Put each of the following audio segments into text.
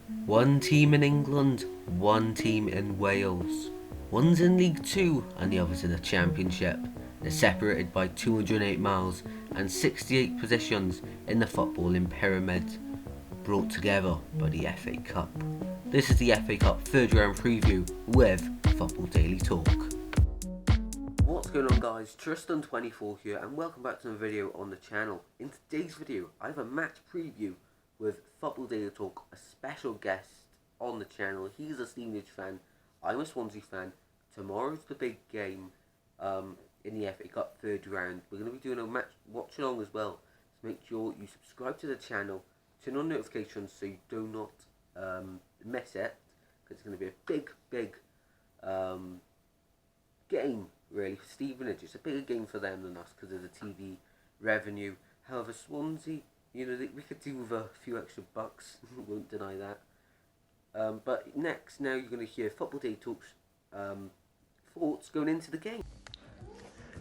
One team in England, one team in Wales. One's in League Two and the other's in the Championship. They're separated by 208 miles and 68 positions in the footballing pyramid, brought together by the FA Cup. This is the FA Cup third round preview with Football Daily Talk. What's going on, guys? Tristan24 here and welcome back to another video on the channel. In today's video I have a match preview with Football Daily Talk, a special guest on the channel. He's a Stevenage fan, I'm a Swansea fan. Tomorrow's the big game in the FA Cup third round. We're going to be doing a match watch along as well, so make sure you subscribe to the channel, turn on notifications so you do not miss it, because it's going to be a big game really for Stevenage. It's a bigger game for them than us because of the TV revenue. However, Swansea, you know, we could do with a few extra bucks, won't deny that. But next, now you're going to hear Football Day Talk's thoughts going into the game.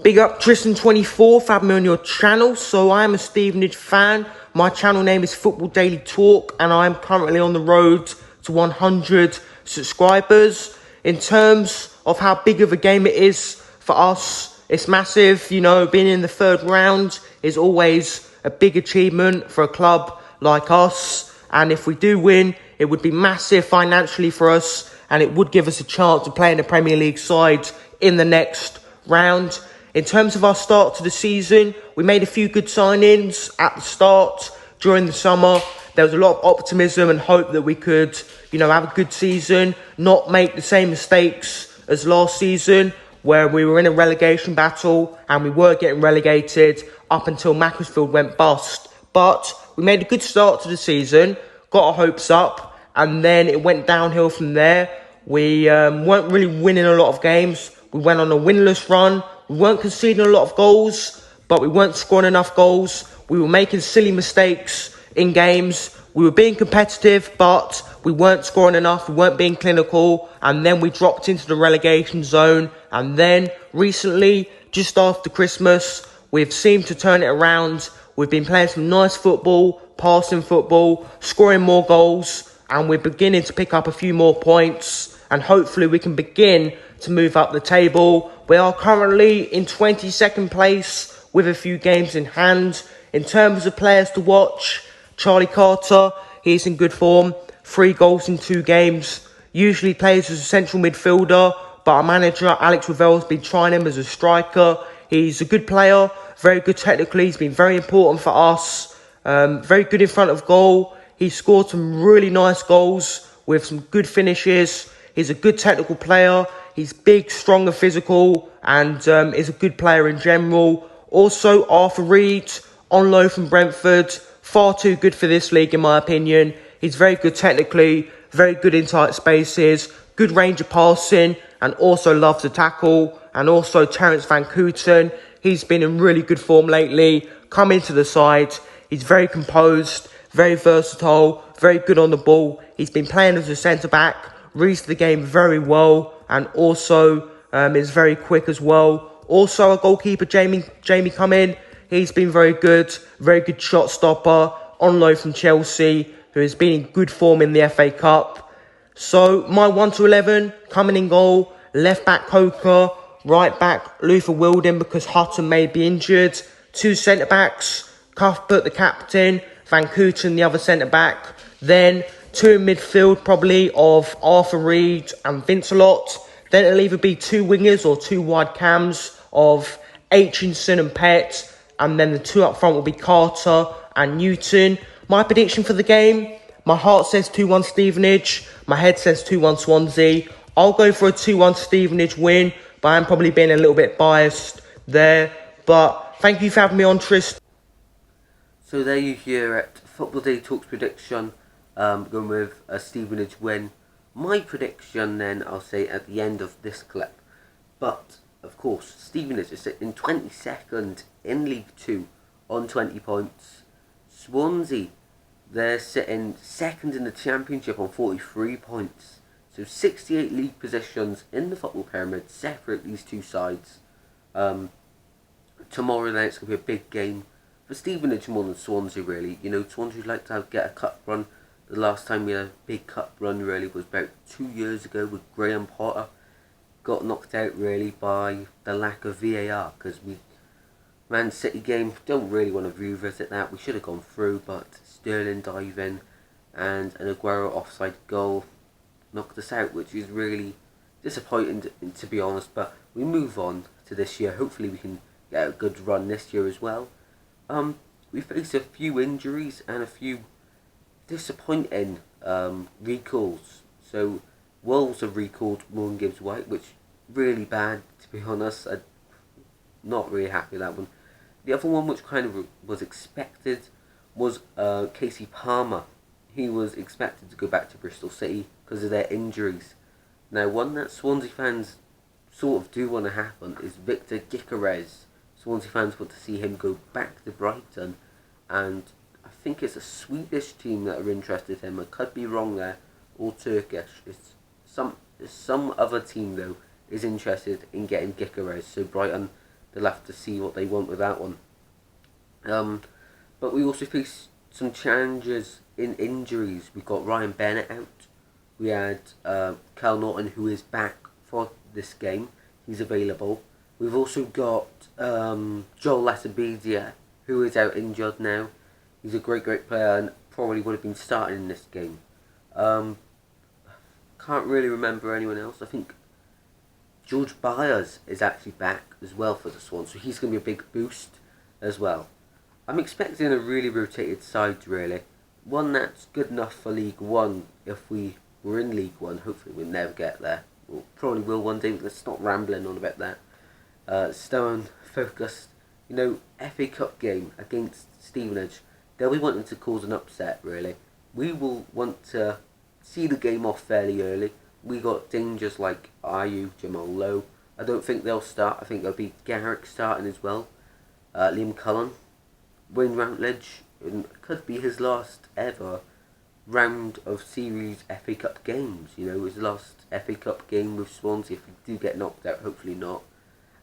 Big up Tristan24 for having me on your channel. So I am a Stevenage fan. My channel name is Football Daily Talk and I'm currently on the road to 100 subscribers. In terms of how big of a game it is for us, it's massive. You know, being in the third round is always a big achievement for a club like us. And if we do win, it would be massive financially for us and it would give us a chance to play in the Premier League side in the next round. In terms of our start to the season, we made a few good signings at the start during the summer. There was a lot of optimism and hope that we could, you know, have a good season, not make the same mistakes as last season where we were in a relegation battle and we were getting relegated up until Macclesfield went bust. But we made a good start to the season, got our hopes up, and then it went downhill from there. We weren't really winning a lot of games. We went on a winless run. We weren't conceding a lot of goals, but we weren't scoring enough goals. We were making silly mistakes in games. We were being competitive, but we weren't scoring enough. We weren't being clinical. And then we dropped into the relegation zone. And then recently, just after Christmas, we've seemed to turn it around. We've been playing some nice football, passing football, scoring more goals, and we're beginning to pick up a few more points. And hopefully we can begin to move up the table. We are currently in 22nd place with a few games in hand. In terms of players to watch, Charlie Carter, he's in good form. 3 goals in 2 games. Usually plays as a central midfielder, but our manager, Alex Ravel's been trying him as a striker. He's a good player, very good technically. He's been very important for us. Very good in front of goal. He scored some really nice goals with some good finishes. He's a good technical player. He's big, strong and physical, and is a good player in general. Also, Arthur Reed, on loan from Brentford. Far too good for this league, in my opinion. He's very good technically, very good in tight spaces, good range of passing, and also loves to tackle. And also Terence Van Kooten. He's been in really good form lately. Come into the side. He's very composed, very versatile, very good on the ball. He's been playing as a centre-back, reads the game very well, and also is very quick as well. Also, our goalkeeper, Jamie come in. He's been very good shot stopper, on loan from Chelsea, who has been in good form in the FA Cup. So, my 1 to 11, coming in goal, left back Coker, right back Luther Wilden because Hutton may be injured. 2 centre-backs, Cuthbert the captain, Van Kooten the other centre-back. Then 2 in midfield probably of Arthur Reed and Vincelot. Then it'll either be 2 wingers or 2 wide cams of Aitchinson and Pett. And then the 2 up front will be Carter and Newton. My prediction for the game, my heart says 2-1 Stevenage. My head says 2-1 Swansea. I'll go for a 2-1 Stevenage win, but I'm probably being a little bit biased there. But thank you for having me on, Tristan. So there you hear it. Football Day Talks prediction, going with a Stevenage win. My prediction then, I'll say at the end of this clip. But, of course, Stevenage is in 22nd in League 2 on 20 points. Swansea, they're sitting second in the Championship on 43 points. So 68 league positions in the football pyramid separate these two sides. Tomorrow night it's going to be a big game for Stevenage more than Swansea, really. You know, Swansea would like to get a cup run. The last time we had a big cup run really was about 2 years ago with Graham Potter. Got knocked out really by the lack of VAR, because we Man City game, don't really want to revisit that. We should have gone through, but Sterling diving and an Aguero offside goal knocked us out, which is really disappointing to be honest. But we move on to this year. Hopefully we can get a good run this year as well. We faced a few injuries and a few disappointing recalls. So Wolves have recalled Morgan Gibbs-White, which really bad to be honest. I'm not really happy with that one. The other one, which kind of was expected, was Casey Palmer. He was expected to go back to Bristol City because of their injuries. Now, one that Swansea fans sort of do want to happen is Victor Gyökeres. Swansea fans want to see him go back to Brighton, and I think it's a Swedish team that are interested in him. I could be wrong there, or Turkish. It's some other team though is interested in getting Gyökeres, so Brighton, they'll have to see what they want with that one. But we also face some challenges in injuries. We got Ryan Bennett out. We had Cal Norton, who is back for this game. He's available. We've also got Joel Lasabedia, who is out injured now. He's a great player and probably would have been starting in this game. Can't really remember anyone else. I think George Byers is actually back as well for the Swans, so he's going to be a big boost as well. I'm expecting a really rotated side, really. One that's good enough for League One if we were in League One. Hopefully we'll never get there. We'll probably will one day, but let's stop rambling on about that. Stone focused. FA Cup game against Stevenage. They'll be wanting to cause an upset, really. We will want to see the game off fairly early. We got dangers like Ayew, Jamal Lowe. I don't think they'll start. I think there'll be Garrick starting as well. Liam Cullen. Wayne Routledge. It could be his last ever round of series FA Cup games. His last FA Cup game with Swansea. If we do get knocked out, hopefully not.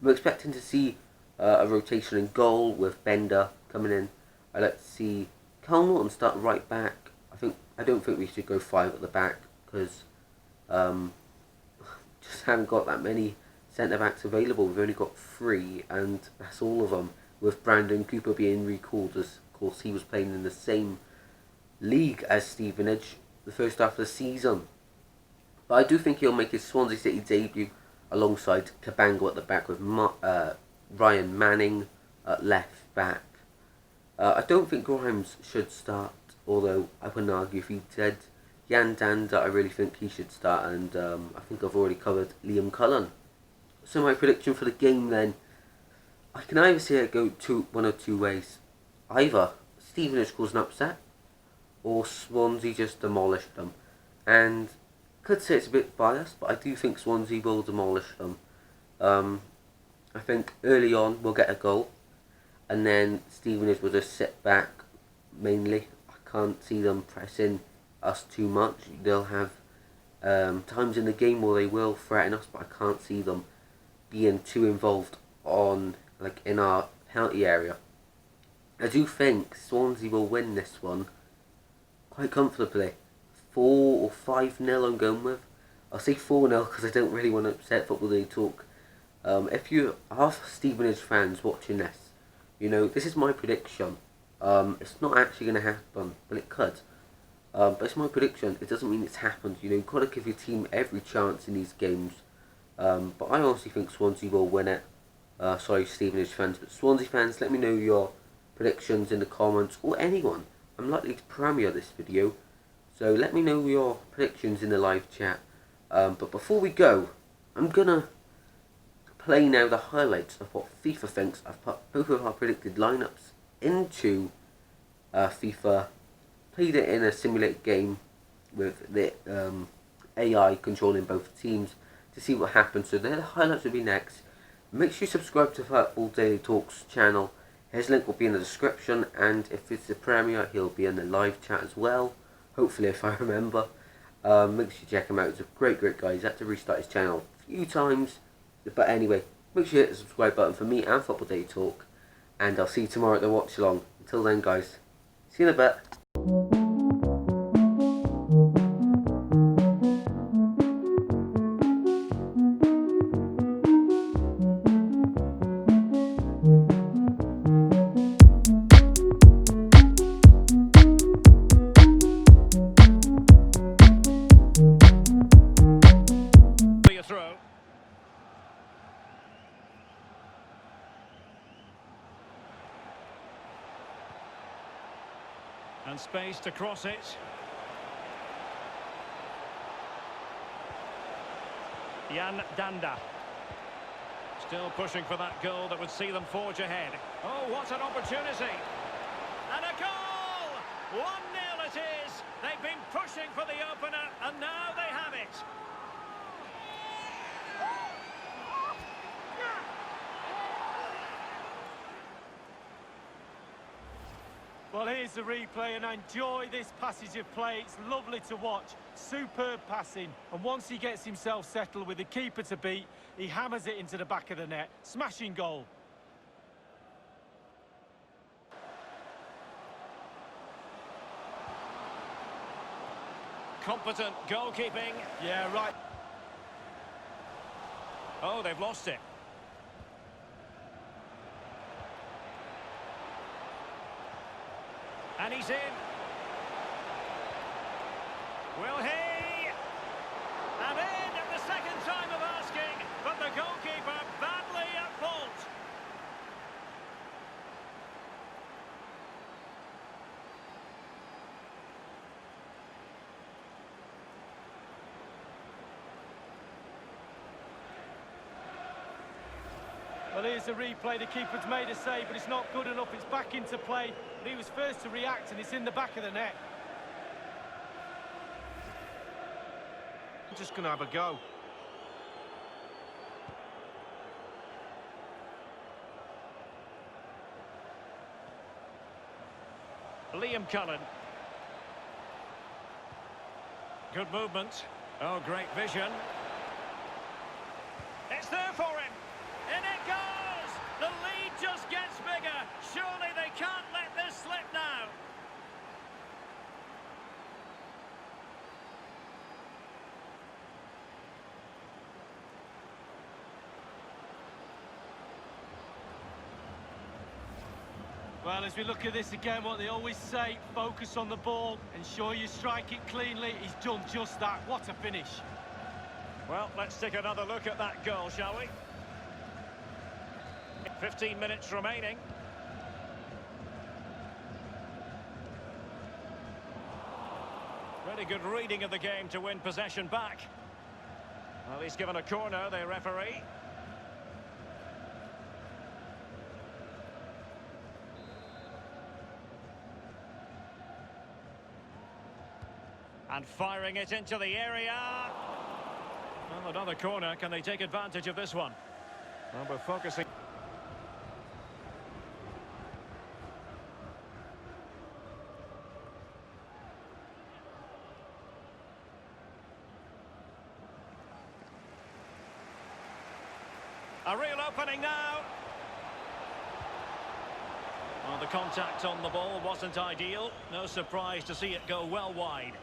I'm expecting to see a rotation in goal with Bender coming in. I'd like to see Cal Norton start right back. I don't think we should go 5 at the back, because just haven't got that many centre backs available. We've only got 3, and that's all of them, with Brandon Cooper being recalled, as of course he was playing in the same league as Stevenage the first half of the season. But I do think he'll make his Swansea City debut alongside Cabango at the back, with Ryan Manning at left back. I don't think Grimes should start, although I wouldn't argue if he did. Jan Danda, I really think he should start, and I think I've already covered Liam Cullen. So my prediction for the game then, I can either see it go one of two ways. Either Stevenage cause an upset, or Swansea just demolish them. And could say it's a bit biased, but I do think Swansea will demolish them. I think early on we'll get a goal, and then Stevenage will just sit back mainly. I can't see them pressing us too much. They'll have times in the game where they will threaten us, but I can't see them being too involved in our penalty area. I do think Swansea will win this one quite comfortably. 4 or 5-0 I'm going with. I'll say 4-0 because I don't really want to upset Football Daily Talk. If you are Stevenage fans watching this, this is my prediction. It's not actually going to happen, but it could. But it's my prediction. It doesn't mean it's happened. You've got to give your team every chance in these games. But I honestly think Swansea will win it. Sorry, Stevenage fans, but Swansea fans, let me know your predictions in the comments, or anyone. I'm likely to premiere this video, so let me know your predictions in the live chat. But before we go, I'm gonna play now the highlights of what FIFA thinks. I've put both of our predicted lineups into FIFA, played it in a simulated game with the AI controlling both teams to see what happens. So the highlights will be next. Make sure you subscribe to Football Daily Talk's channel. His link will be in the description, and if it's the premiere, he'll be in the live chat as well. Hopefully, if I remember. Make sure you check him out. He's a great guy. He's had to restart his channel a few times. But anyway, make sure you hit the subscribe button for me and Football Daily Talk. And I'll see you tomorrow at the watch along. Until then, guys, see you in a bit. space to cross it. Jan Danda. Still pushing for that goal that would see them forge ahead. Oh, what an opportunity. And a goal! 1-0 it is. They've been pushing for the opener, and now they have it. Well, here's the replay, and I enjoy this passage of play. It's lovely to watch. Superb passing. And once he gets himself settled with the keeper to beat, he hammers it into the back of the net. Smashing goal. Competent goalkeeping. Yeah, right. Oh, they've lost it. And he's in. Will he? And in at the second time of asking, but the goalkeeper badly at fault. Well, here's the replay. The keeper's made a save, but it's not good enough. It's back into play. But he was first to react, and it's in the back of the net. I'm just going to have a go. Liam Cullen. Good movement. Oh, great vision. It's there for him. In it goes! The lead just gets bigger. Surely they can't let this slip now. Well, as we look at this again, what they always say, focus on the ball, ensure you strike it cleanly. He's done just that. What a finish. Well, let's take another look at that goal, shall we? 15 minutes remaining. Really good reading of the game to win possession back. Well, he's given a corner, the referee. And firing it into the area. Well, another corner. Can they take advantage of this one? Well, we're focusing. A real opening now. Well, the contact on the ball wasn't ideal. No surprise to see it go well wide.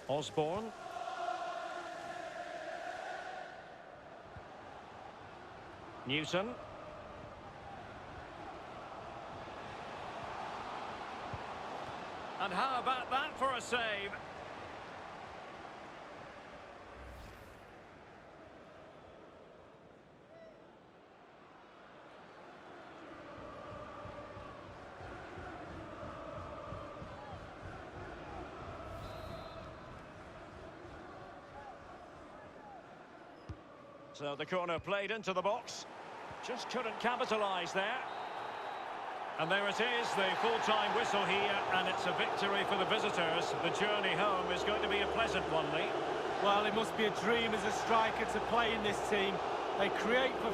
Osborne. Newton. And how about that for a save? So the corner played into the box. Just couldn't capitalise there. And there it is, the full-time whistle here, and it's a victory for the visitors. The journey home is going to be a pleasant one, Lee. Well, it must be a dream as a striker to play in this team. They create for...